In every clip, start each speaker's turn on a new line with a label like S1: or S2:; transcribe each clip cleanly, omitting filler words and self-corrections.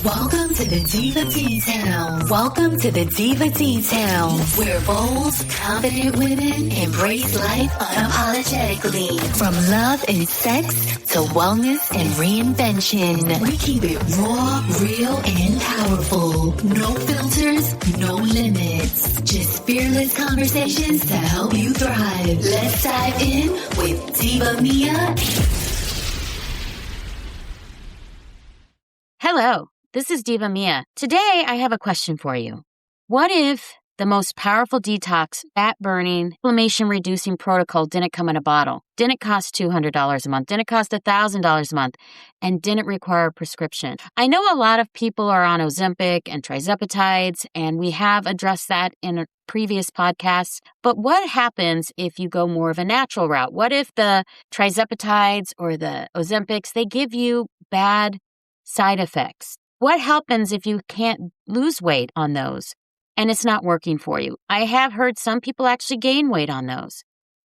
S1: Welcome to the Diva D-Town. Welcome to the Diva D-Town, where bold, confident women embrace life unapologetically. From love and sex to wellness and reinvention, we keep it raw, real, and powerful. No filters, no limits. Just fearless conversations to help you thrive. Let's dive in with Diva Mia.
S2: Hello, this is Diva Mia. Today, I have a question for you. What if the most powerful detox, fat-burning, inflammation-reducing protocol didn't come in a bottle, didn't cost $200 a month, didn't cost $1,000 a month, and didn't require a prescription? I know a lot of people are on Ozempic and trizepatides, and we have addressed that in a previous podcasts. But what happens if you go more of a natural route? What if the trizepatides or the Ozempics, they give you bad side effects? What happens if you can't lose weight on those and it's not working for you? I have heard some people actually gain weight on those,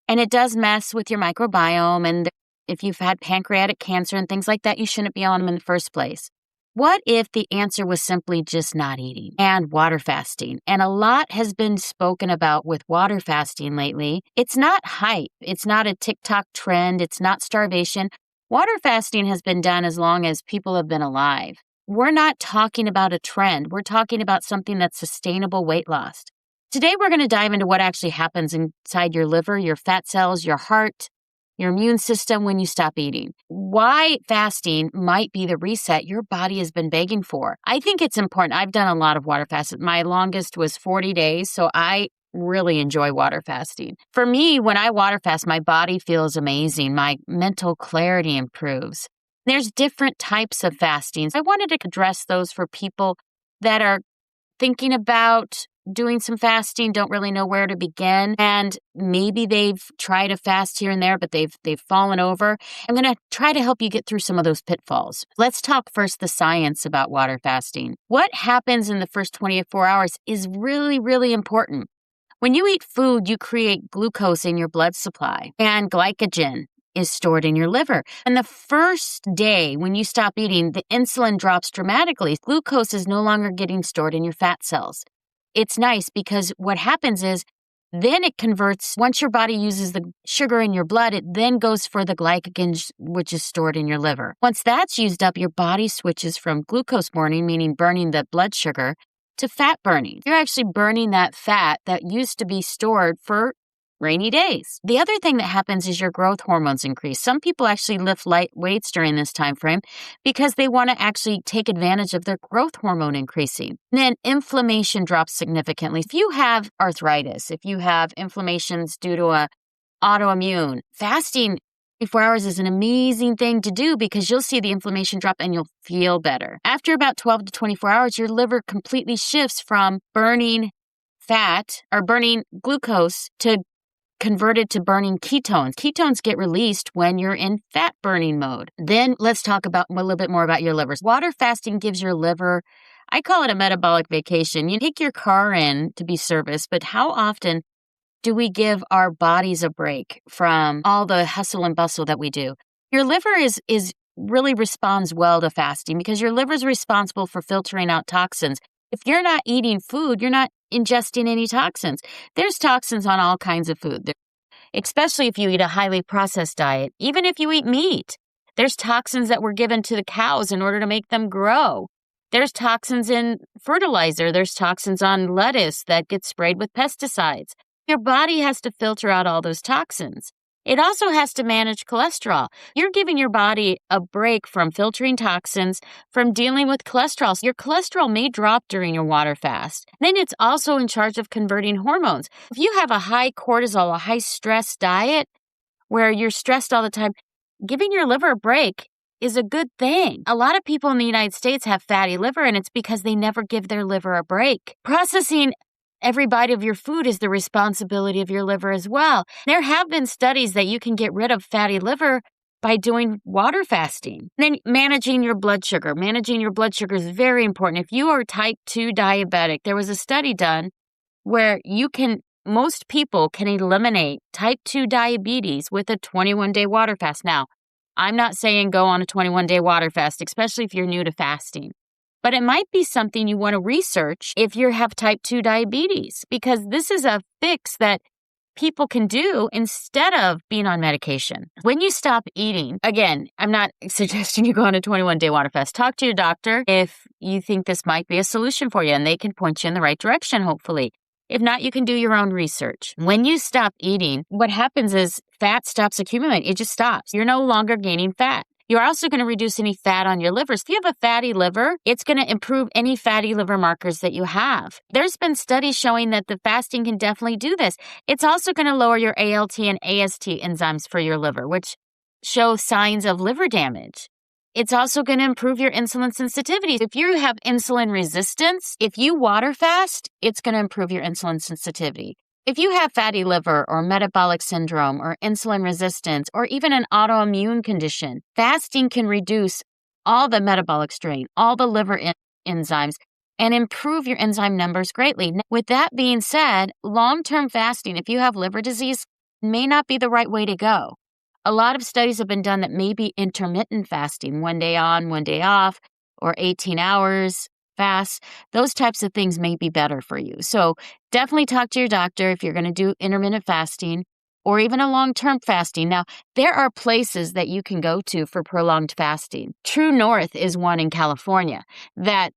S2: and it does mess with your microbiome. And if you've had pancreatic cancer and things like that, you shouldn't be on them in the first place. What if the answer was simply just not eating and water fasting? And a lot has been spoken about with water fasting lately. It's not hype. It's not a TikTok trend. It's not starvation. Water fasting has been done as long as people have been alive. We're not talking about a trend. We're talking about something that's sustainable weight loss. Today, we're going to dive into what actually happens inside your liver, your fat cells, your heart, your immune system when you stop eating. Why fasting might be the reset your body has been begging for. I think it's important. I've done a lot of water fasts. My longest was 40 days, so I really enjoy water fasting. For me, when I water fast, my body feels amazing. My mental clarity improves. There's different types of fastings. I wanted to address those for people that are thinking about doing some fasting, don't really know where to begin, and maybe they've tried a fast here and there, but they've fallen over. I'm going to try to help you get through some of those pitfalls. Let's talk first the science about water fasting. What happens in the first 24 hours is really, really important. When you eat food, you create glucose in your blood supply, and glycogen is stored in your liver. And the first day when you stop eating, the insulin drops dramatically. Glucose is no longer getting stored in your fat cells. It's nice because what happens is then it converts, once your body uses the sugar in your blood, it then goes for the glycogen, which is stored in your liver. Once that's used up, your body switches from glucose burning, meaning burning the blood sugar, to fat burning. You're actually burning that fat that used to be stored for rainy days. The other thing that happens is your growth hormones increase. Some people actually lift light weights during this time frame because they want to actually take advantage of their growth hormone increasing. And then inflammation drops significantly. If you have arthritis, if you have inflammations due to a autoimmune, fasting 24 hours is an amazing thing to do because you'll see the inflammation drop and you'll feel better. After about 12 to 24 hours, your liver completely shifts from burning fat or burning glucose to converted to burning ketones. Ketones get released when you're in fat burning mode. Then let's talk about a little bit more about your livers. Water fasting gives your liver, I call it a metabolic vacation. You take your car in to be serviced, but how often do we give our bodies a break from all the hustle and bustle that we do? Your liver is really responds well to fasting because your liver is responsible for filtering out toxins. If you're not eating food, you're not ingesting any toxins. There's toxins on all kinds of food, especially if you eat a highly processed diet. Even if you eat meat, there's toxins that were given to the cows in order to make them grow. There's toxins in fertilizer. There's toxins on lettuce that get sprayed with pesticides. Your body has to filter out all those toxins. It also has to manage cholesterol. You're giving your body a break from filtering toxins, from dealing with cholesterol. Your cholesterol may drop during your water fast. Then it's also in charge of converting hormones. If you have a high cortisol, a high stress diet where you're stressed all the time, giving your liver a break is a good thing. A lot of people in the United States have fatty liver, and it's because they never give their liver a break. Processing every bite of your food is the responsibility of your liver as well. There have been studies that you can get rid of fatty liver by doing water fasting. Then managing your blood sugar. Managing your blood sugar is very important. If you are type 2 diabetic, there was a study done where most people can eliminate type 2 diabetes with a 21-day water fast. Now, I'm not saying go on a 21-day water fast, especially if you're new to fasting. But it might be something you want to research if you have type 2 diabetes, because this is a fix that people can do instead of being on medication. When you stop eating, again, I'm not suggesting you go on a 21-day water fast. Talk to your doctor if you think this might be a solution for you, and they can point you in the right direction, hopefully. If not, you can do your own research. When you stop eating, what happens is fat stops accumulating. It just stops. You're no longer gaining fat. You're also going to reduce any fat on your liver. So if you have a fatty liver, it's going to improve any fatty liver markers that you have. There's been studies showing that the fasting can definitely do this. It's also going to lower your ALT and AST enzymes for your liver, which show signs of liver damage. It's also going to improve your insulin sensitivity. If you have insulin resistance, if you water fast, it's going to improve your insulin sensitivity. If you have fatty liver or metabolic syndrome or insulin resistance or even an autoimmune condition, fasting can reduce all the metabolic strain, all the liver enzymes, and improve your enzyme numbers greatly. With that being said, long-term fasting, if you have liver disease, may not be the right way to go. A lot of studies have been done that may be intermittent fasting, 1 day on, 1 day off, or 18 hours fast. Those types of things may be better for you. So definitely talk to your doctor if you're going to do intermittent fasting or even a long-term fasting. Now, there are places that you can go to for prolonged fasting. True North is one in California that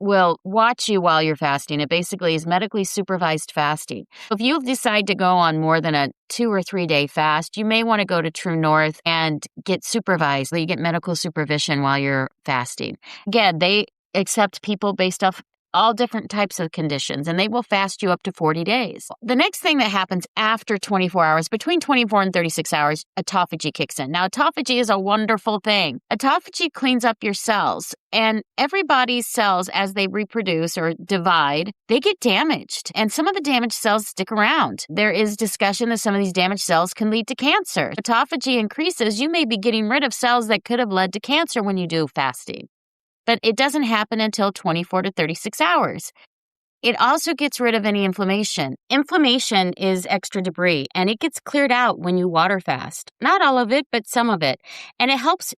S2: will watch you while you're fasting. It basically is medically supervised fasting. If you decide to go on more than a 2 or 3 day fast, you may want to go to True North and get supervised. You get medical supervision while you're fasting. Again, they accept people based off all different types of conditions, and they will fast you up to 40 days. The next thing that happens after 24 hours, between 24 and 36 hours, autophagy kicks in. Now, autophagy is a wonderful thing. Autophagy cleans up your cells, and everybody's cells, as they reproduce or divide, they get damaged, and some of the damaged cells stick around. There is discussion that some of these damaged cells can lead to cancer. Autophagy increases, you may be getting rid of cells that could have led to cancer when you do fasting. But it doesn't happen until 24 to 36 hours. It also gets rid of any inflammation. Inflammation is extra debris, and it gets cleared out when you water fast. Not all of it, but some of it. And it helps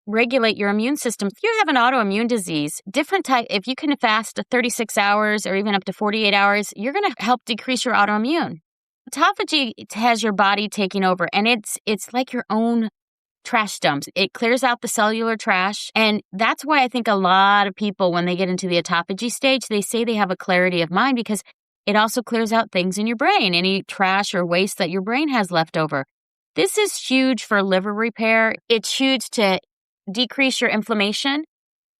S2: regulate your immune system. If you have an autoimmune disease, different type, if you can fast 36 hours or even up to 48 hours, you're going to help decrease your autoimmune. Autophagy has your body taking over, and it's like your own trash dumps. It clears out the cellular trash. And that's why I think a lot of people, when they get into the autophagy stage, they say they have a clarity of mind because it also clears out things in your brain, any trash or waste that your brain has left over. This is huge for liver repair. It's huge to decrease your inflammation.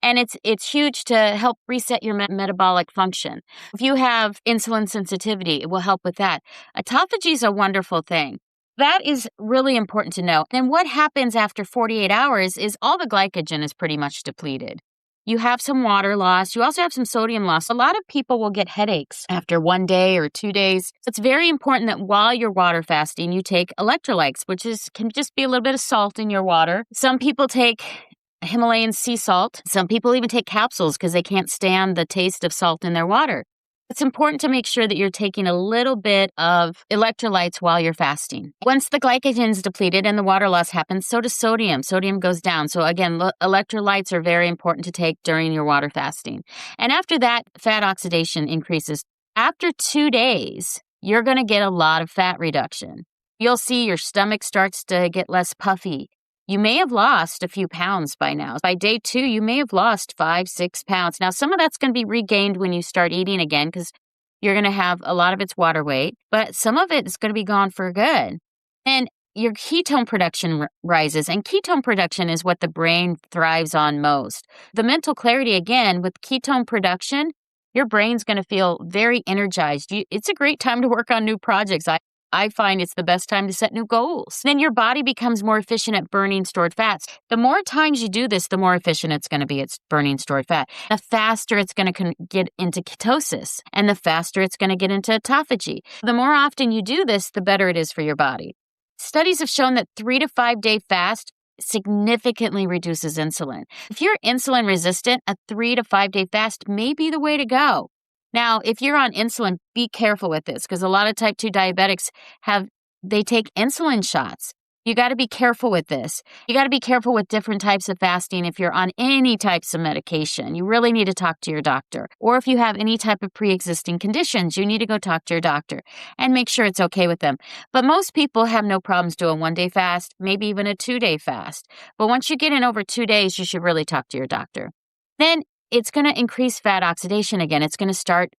S2: And it's huge to help reset your metabolic function. If you have insulin sensitivity, it will help with that. Autophagy is a wonderful thing. That is really important to know. And what happens after 48 hours is all the glycogen is pretty much depleted. You have some water loss. You also have some sodium loss. A lot of people will get headaches after 1 day or 2 days. It's very important that while you're water fasting, you take electrolytes, which can just be a little bit of salt in your water. Some people take Himalayan sea salt. Some people even take capsules because they can't stand the taste of salt in their water. It's important to make sure that you're taking a little bit of electrolytes while you're fasting. Once the glycogen is depleted and the water loss happens, so does sodium. Sodium goes down. So again, electrolytes are very important to take during your water fasting. And after that, fat oxidation increases. After 2 days, you're going to get a lot of fat reduction. You'll see your stomach starts to get less puffy. You may have lost a few pounds by now. By day 2, you may have lost 5-6 pounds. Now, some of that's going to be regained when you start eating again because you're going to have a lot of its water weight, but some of it is going to be gone for good. And your ketone production rises, and ketone production is what the brain thrives on most. The mental clarity, again, with ketone production, your brain's going to feel very energized. It's a great time to work on new projects. I find it's the best time to set new goals. Then your body becomes more efficient at burning stored fats. The more times you do this, the more efficient it's going to be at burning stored fat. The faster it's going to get into ketosis, and the faster it's going to get into autophagy. The more often you do this, the better it is for your body. Studies have shown that 3 to 5 day fast significantly reduces insulin. If you're insulin resistant, a 3 to 5 day fast may be the way to go. Now, if you're on insulin, be careful with this because a lot of type 2 diabetics they take insulin shots. You got to be careful with this. You got to be careful with different types of fasting if you're on any types of medication. You really need to talk to your doctor. Or if you have any type of pre-existing conditions, you need to go talk to your doctor and make sure it's okay with them. But most people have no problems doing 1 day fast, maybe even a 2 day fast. But once you get in over 2 days, you should really talk to your doctor. Then it's going to increase fat oxidation again. It's going to start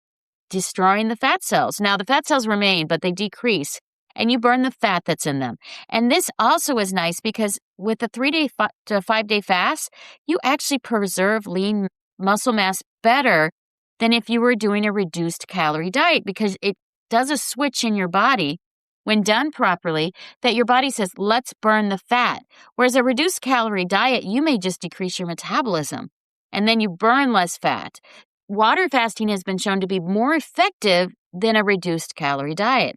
S2: destroying the fat cells. Now, the fat cells remain, but they decrease. And you burn the fat that's in them. And this also is nice because with a 3 day to 5 day fast, you actually preserve lean muscle mass better than if you were doing a reduced calorie diet, because it does a switch in your body when done properly that your body says, let's burn the fat. Whereas a reduced calorie diet, you may just decrease your metabolism and then you burn less fat. Water fasting has been shown to be more effective than a reduced calorie diet.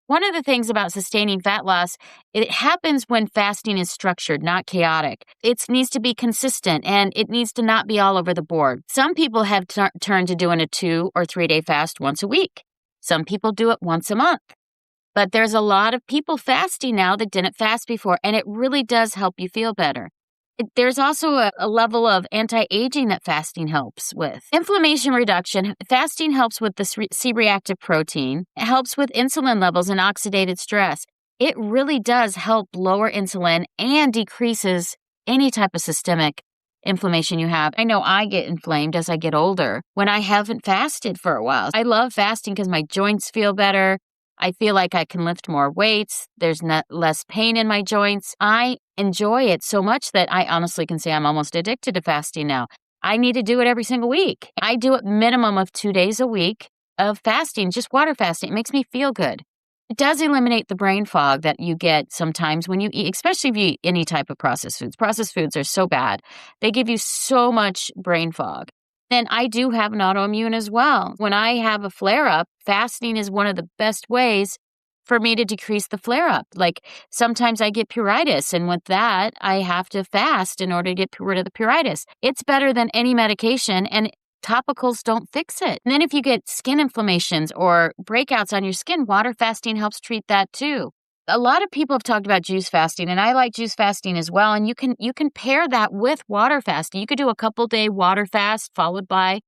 S2: One of the things about sustaining fat loss, it happens when fasting is structured, not chaotic. It needs to be consistent and it needs to not be all over the board. Some people have turned to doing a 2 or 3 day fast once a week. Some people do it once a month. But there's a lot of people fasting now that didn't fast before, and it really does help you feel better. There's also a level of anti-aging that fasting helps with. Inflammation reduction. Fasting helps with the C-reactive protein. It helps with insulin levels and oxidative stress. It really does help lower insulin and decreases any type of systemic inflammation you have. I know I get inflamed as I get older when I haven't fasted for a while. I love fasting because my joints feel better. I feel like I can lift more weights. There's less pain in my joints. I enjoy it so much that I honestly can say I'm almost addicted to fasting now. I need to do it every single week. I do it minimum of 2 days a week of fasting, just water fasting. It makes me feel good. It does eliminate the brain fog that you get sometimes when you eat, especially if you eat any type of processed foods. Processed foods are so bad. They give you so much brain fog. Then I do have an autoimmune as well. When I have a flare-up, fasting is one of the best ways for me to decrease the flare-up. Like sometimes I get pruritus, and with that, I have to fast in order to get rid of the pruritus. It's better than any medication, and topicals don't fix it. And then if you get skin inflammations or breakouts on your skin, water fasting helps treat that too. A lot of people have talked about juice fasting, and I like juice fasting as well. And you can pair that with water fasting. You could do a couple-day water fast followed by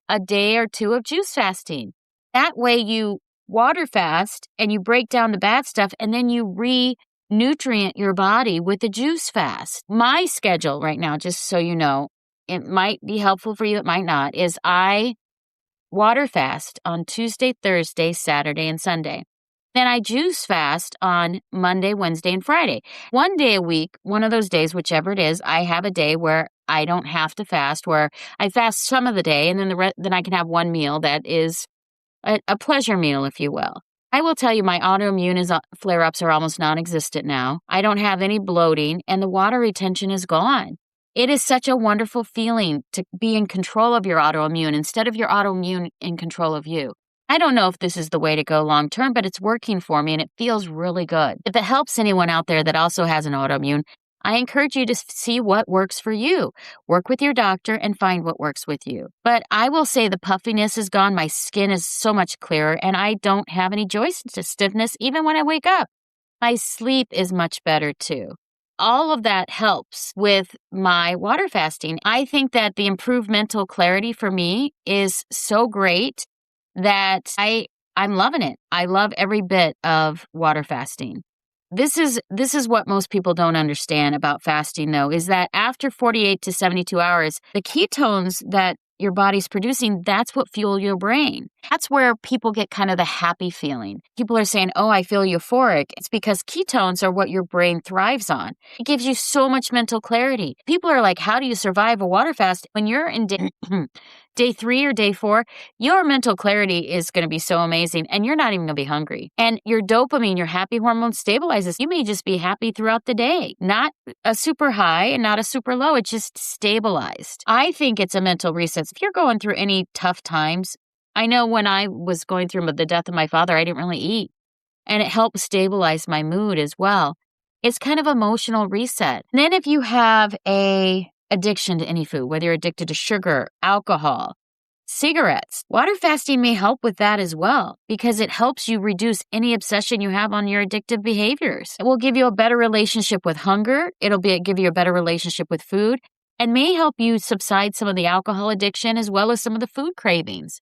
S2: a day or 2 of juice fasting. That way you water fast and you break down the bad stuff, and then you re-nutrient your body with the juice fast. My schedule right now, just so you know, it might be helpful for you, it might not, is I water fast on Tuesday, Thursday, Saturday, and Sunday. Then I juice fast on Monday, Wednesday, and Friday. 1 day a week, one of those days, whichever it is, I have a day where I don't have to fast, where I fast some of the day, and then then I can have one meal that is a pleasure meal, if you will. I will tell you my autoimmune flare-ups are almost non-existent now. I don't have any bloating, and the water retention is gone. It is such a wonderful feeling to be in control of your autoimmune instead of your autoimmune in control of you. I don't know if this is the way to go long term, but it's working for me and it feels really good. If it helps anyone out there that also has an autoimmune, I encourage you to see what works for you. Work with your doctor and find what works with you. But I will say the puffiness is gone. My skin is so much clearer and I don't have any joint stiffness even when I wake up. My sleep is much better too. All of that helps with my water fasting. I think that the improved mental clarity for me is so great that I'm loving it. I love every bit of water fasting. This is what most people don't understand about fasting, though, is that after 48 to 72 hours, the ketones that your body's producing, that's what fuel your brain. That's where people get kind of the happy feeling. People are saying, oh, I feel euphoric. It's because ketones are what your brain thrives on. It gives you so much mental clarity. People are like, how do you survive a water fast? When you're in day 3 or day 4, your mental clarity is going to be so amazing and you're not even going to be hungry. And your dopamine, your happy hormone stabilizes. You may just be happy throughout the day, not a super high and not a super low. It's just stabilized. I think it's a mental reset. If you're going through any tough times, I know when I was going through the death of my father, I didn't really eat. And it helped stabilize my mood as well. It's kind of emotional reset. And then if you have a addiction to any food, whether you're addicted to sugar, alcohol, cigarettes. Water fasting may help with that as well because it helps you reduce any obsession you have on your addictive behaviors. It will give you a better relationship with hunger. Give you a better relationship with food and may help you subside some of the alcohol addiction as well as some of the food cravings.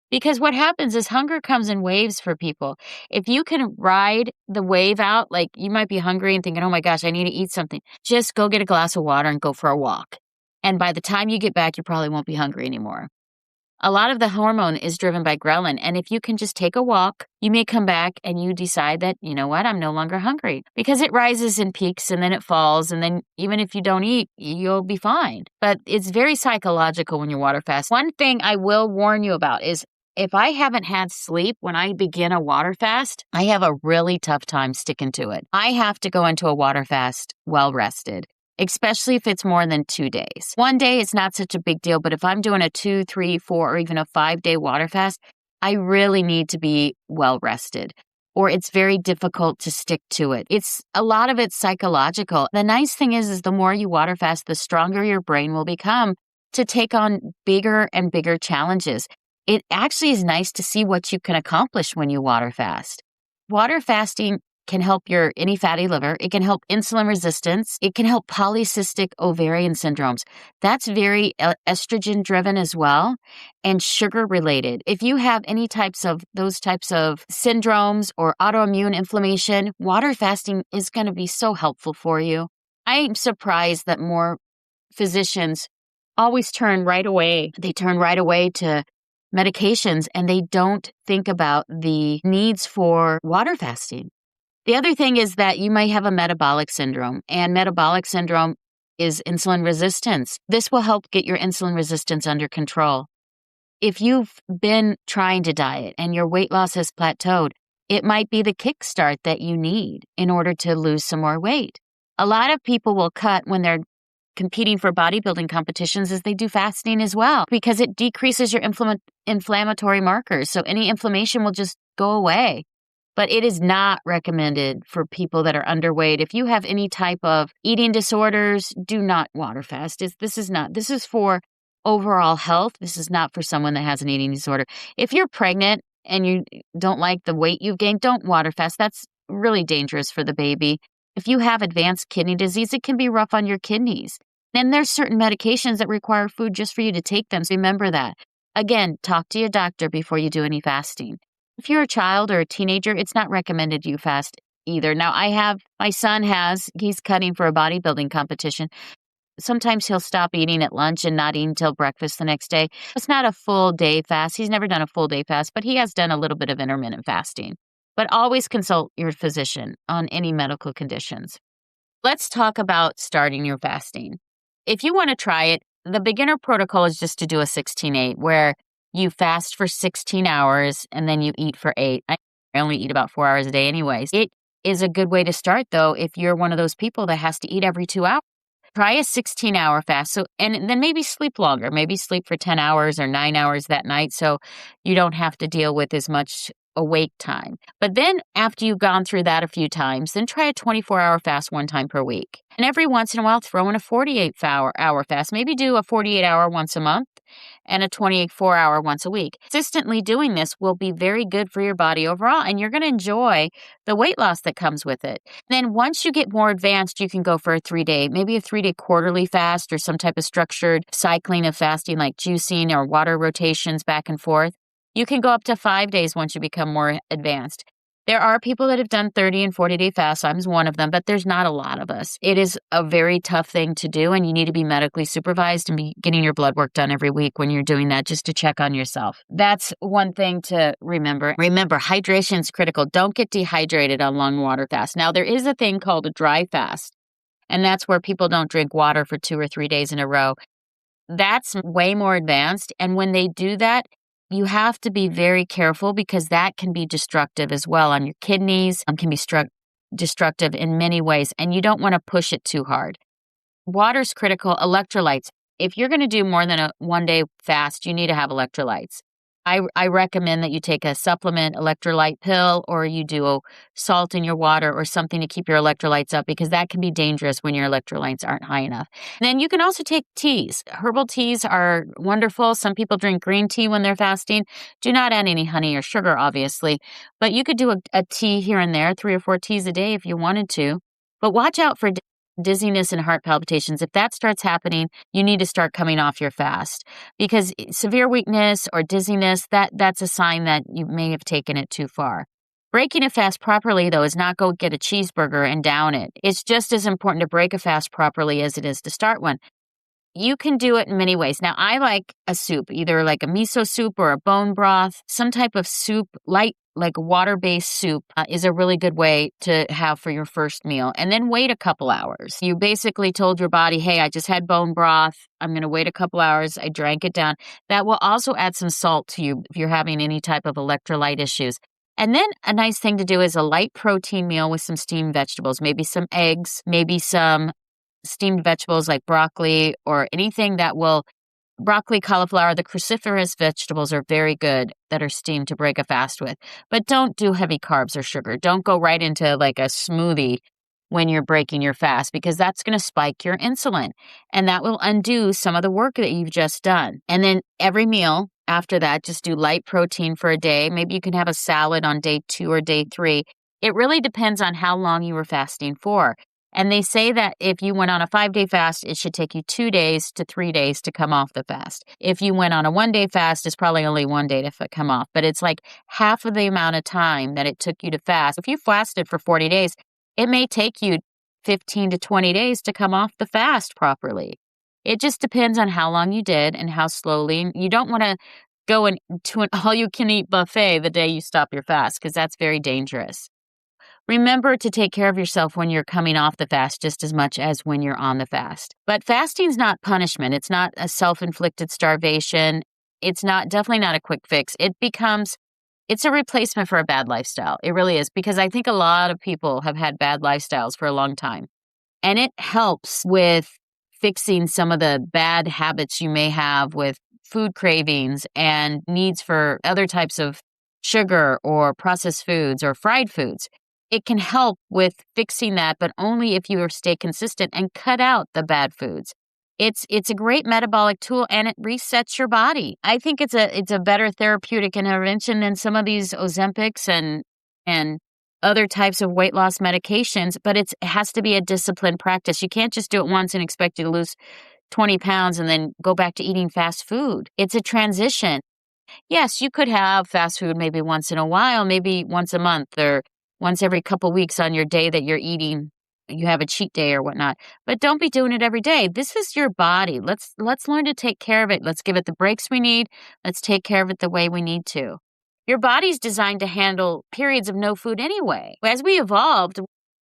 S2: Because what happens is hunger comes in waves for people. If you can ride the wave out, like you might be hungry and thinking, oh my gosh, I need to eat something. Just go get a glass of water and go for a walk. And by the time you get back, you probably won't be hungry anymore. A lot of the hormone is driven by ghrelin. And if you can just take a walk, you may come back and you decide that, you know what, I'm no longer hungry because it rises and peaks and then it falls. And then even if you don't eat, you'll be fine. But it's very psychological when you water fast. One thing I will warn you about is if I haven't had sleep when I begin a water fast, I have a really tough time sticking to it. I have to go into a water fast well rested, especially if it's more than 2 days. 1 day is not such a big deal, but if I'm doing a 2, 3, 4, or even a 5-day water fast, I really need to be well rested or it's very difficult to stick to it. A lot of it's psychological. The nice thing is the more you water fast, the stronger your brain will become to take on bigger and bigger challenges. It actually is nice to see what you can accomplish when you water fast. Water fasting can help your any fatty liver. It can help insulin resistance. It can help polycystic ovarian syndromes. That's very estrogen driven as well and sugar related. If you have any those types of syndromes or autoimmune inflammation, water fasting is going to be so helpful for you. I'm surprised that more physicians always turn right away. They turn right away to medications and they don't think about the needs for water fasting. The other thing is that you might have a metabolic syndrome, and metabolic syndrome is insulin resistance. This will help get your insulin resistance under control. If you've been trying to diet and your weight loss has plateaued, it might be the kickstart that you need in order to lose some more weight. A lot of people will cut when they're competing for bodybuilding competitions as they do fasting as well because it decreases your inflammatory markers. So any inflammation will just go away. But it is not recommended for people that are underweight. If you have any type of eating disorders, do not water fast. This is for overall health. This is not for someone that has an eating disorder. If you're pregnant and you don't like the weight you've gained, don't water fast. That's really dangerous for the baby. If you have advanced kidney disease, it can be rough on your kidneys. And there's certain medications that require food just for you to take them. So remember that. Again, talk to your doctor before you do any fasting. If you're a child or a teenager, it's not recommended you fast either. Now, my son he's cutting for a bodybuilding competition. Sometimes he'll stop eating at lunch and not eat until breakfast the next day. It's not a full day fast. He's never done a full day fast, but he has done a little bit of intermittent fasting. But always consult your physician on any medical conditions. Let's talk about starting your fasting. If you want to try it, the beginner protocol is just to do a 16-8 where you fast for 16 hours and then you eat for 8. I only eat about 4 hours a day anyways. It is a good way to start though if you're one of those people that has to eat every 2 hours. Try a 16-hour fast. And then maybe sleep longer. Maybe sleep for 10 hours or 9 hours that night so you don't have to deal with as much awake time. But then after you've gone through that a few times, then try a 24-hour fast 1 time per week. And every once in a while, throw in a 48-hour fast. Maybe do a 48-hour once a month and a 24-hour once a week. Consistently doing this will be very good for your body overall, and you're going to enjoy the weight loss that comes with it. Then once you get more advanced, you can go for a 3-day, maybe a 3-day quarterly fast or some type of structured cycling of fasting like juicing or water rotations back and forth. You can go up to 5 days once you become more advanced. There are people that have done 30 and 40-day fasts. I'm one of them, but there's not a lot of us. It is a very tough thing to do, and you need to be medically supervised and be getting your blood work done every week when you're doing that just to check on yourself. That's one thing to remember. Remember, hydration is critical. Don't get dehydrated on long water fasts. Now, there is a thing called a dry fast, and that's where people don't drink water for 2 or 3 days in a row. That's way more advanced, and when they do that, you have to be very careful because that can be destructive as well on your kidneys, can be destructive in many ways, and you don't want to push it too hard. Water's critical. Electrolytes. If you're going to do more than a 1-day fast, you need to have electrolytes. I recommend that you take a supplement electrolyte pill or you do a salt in your water or something to keep your electrolytes up because that can be dangerous when your electrolytes aren't high enough. Then you can also take teas. Herbal teas are wonderful. Some people drink green tea when they're fasting. Do not add any honey or sugar, obviously, but you could do a tea here and there, 3 or 4 teas a day if you wanted to. But watch out for dizziness and heart palpitations. If that starts happening, you need to start coming off your fast because severe weakness or dizziness, that's a sign that you may have taken it too far. Breaking a fast properly, though, is not go get a cheeseburger and down it. It's just as important to break a fast properly as it is to start one. You can do it in many ways. Now, I like a soup, either like a miso soup or a bone broth, some type of soup, light, like water-based soup is a really good way to have for your first meal. And then wait a couple hours. You basically told your body, hey, I just had bone broth. I'm going to wait a couple hours. I drank it down. That will also add some salt to you if you're having any type of electrolyte issues. And then a nice thing to do is a light protein meal with some steamed vegetables, maybe some eggs, maybe some steamed vegetables like broccoli or anything that will broccoli, cauliflower, the cruciferous vegetables are very good that are steamed to break a fast with. But don't do heavy carbs or sugar. Don't go right into like a smoothie when you're breaking your fast because that's going to spike your insulin and that will undo some of the work that you've just done. And then every meal after that, just do light protein for a day. Maybe you can have a salad on day 2 or day 3. It really depends on how long you were fasting for. And they say that if you went on a 5-day fast, it should take you 2 days to 3 days to come off the fast. If you went on a 1-day fast, it's probably only 1 day to come off. But it's like half of the amount of time that it took you to fast. If you fasted for 40 days, it may take you 15 to 20 days to come off the fast properly. It just depends on how long you did and how slowly. You don't want to go to an all-you-can-eat buffet the day you stop your fast because that's very dangerous. Remember to take care of yourself when you're coming off the fast just as much as when you're on the fast. But fasting's not punishment. It's not a self-inflicted starvation. It's definitely not a quick fix. It's a replacement for a bad lifestyle. It really is because I think a lot of people have had bad lifestyles for a long time. And it helps with fixing some of the bad habits you may have with food cravings and needs for other types of sugar or processed foods or fried foods. It can help with fixing that, but only if you stay consistent and cut out the bad foods. It's a great metabolic tool and it resets your body. I think it's a better therapeutic intervention than some of these Ozempics and other types of weight loss medications, but it has to be a disciplined practice. You can't just do it once and expect you to lose 20 pounds and then go back to eating fast food. It's a transition. Yes, you could have fast food maybe once in a while, maybe once a month or once every couple weeks on your day that you're eating, you have a cheat day or whatnot. But don't be doing it every day. This is your body. Let's learn to take care of it. Let's give it the breaks we need. Let's take care of it the way we need to. Your body's designed to handle periods of no food anyway. As we evolved,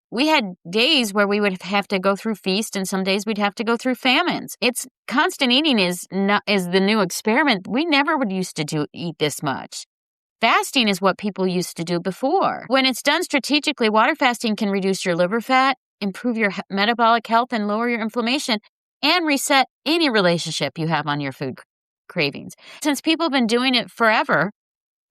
S2: we had days where we would have to go through feast and some days we'd have to go through famines. It's constant eating is the new experiment. We never would used to eat this much. Fasting is what people used to do before. When it's done strategically, water fasting can reduce your liver fat, improve your metabolic health, and lower your inflammation, and reset any relationship you have on your food cravings. Since people have been doing it forever,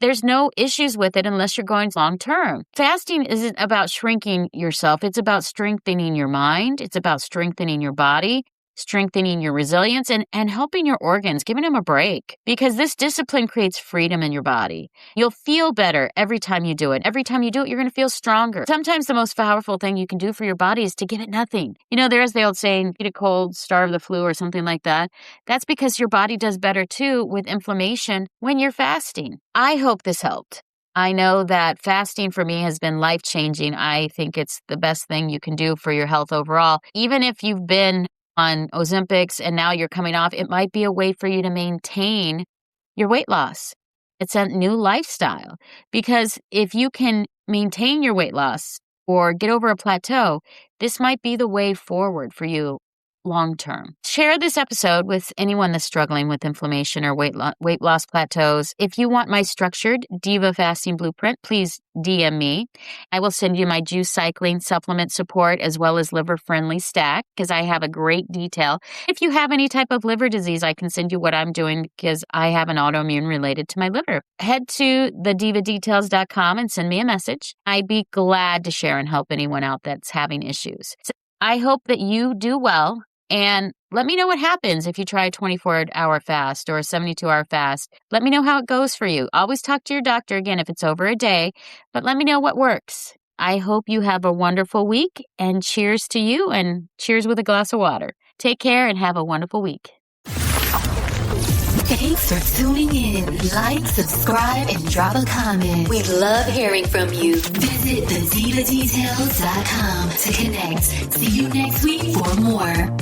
S2: there's no issues with it unless you're going long term. Fasting isn't about shrinking yourself. It's about strengthening your mind. It's about strengthening your body, strengthening your resilience and helping your organs, giving them a break. Because this discipline creates freedom in your body. You'll feel better every time you do it. Every time you do it, you're going to feel stronger. Sometimes the most powerful thing you can do for your body is to give it nothing. You know, there's the old saying, eat a cold, starve the flu, or something like that. That's because your body does better too with inflammation when you're fasting. I hope this helped. I know that fasting for me has been life-changing. I think it's the best thing you can do for your health overall. Even if you've been on Ozempics and now you're coming off, it might be a way for you to maintain your weight loss. It's a new lifestyle because if you can maintain your weight loss or get over a plateau, this might be the way forward for you long-term. Share this episode with anyone that's struggling with inflammation or weight loss plateaus. If you want my structured Diva fasting blueprint, please DM me. I will send you my juice cycling supplement support as well as liver-friendly stack because I have a great detail. If you have any type of liver disease, I can send you what I'm doing because I have an autoimmune related to my liver. Head to thedivadetails.com and send me a message. I'd be glad to share and help anyone out that's having issues. So I hope that you do well. And let me know what happens if you try a 24-hour fast or a 72-hour fast. Let me know how it goes for you. Always talk to your doctor again if it's over a day, but let me know what works. I hope you have a wonderful week, and cheers to you, and cheers with a glass of water. Take care and have a wonderful week.
S1: Thanks for tuning in. Like, subscribe, and drop a comment. We love hearing from you. Visit thedivadetails.com to connect. See you next week for more.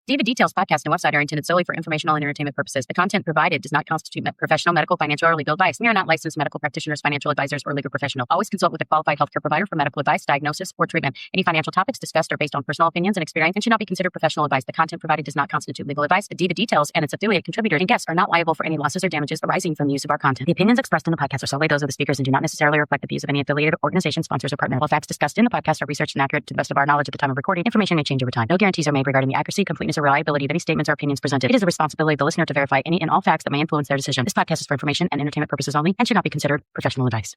S2: Diva Details podcast and website are intended solely for informational and entertainment purposes. The content provided does not constitute professional, medical, financial, or legal advice. We are not licensed medical practitioners, financial advisors, or legal professionals. Always consult with a qualified healthcare provider for medical advice, diagnosis, or treatment. Any financial topics discussed are based on personal opinions and experience and should not be considered professional advice. The content provided does not constitute legal advice. The Diva Details and its affiliate contributors and guests are not liable for any losses or damages arising from the use of our content. The opinions expressed in the podcast are solely those of the speakers and do not necessarily reflect the views of any affiliated organization, sponsors, or partner. All facts discussed in the podcast are researched and accurate to the best of our knowledge at the time of recording. Information may change over time. No guarantees are made regarding the accuracy, completeness, or reliability of any statements or opinions presented. It is the responsibility of the listener to verify any and all facts that may influence their decision. This podcast is for information and entertainment purposes only and should not be considered professional advice.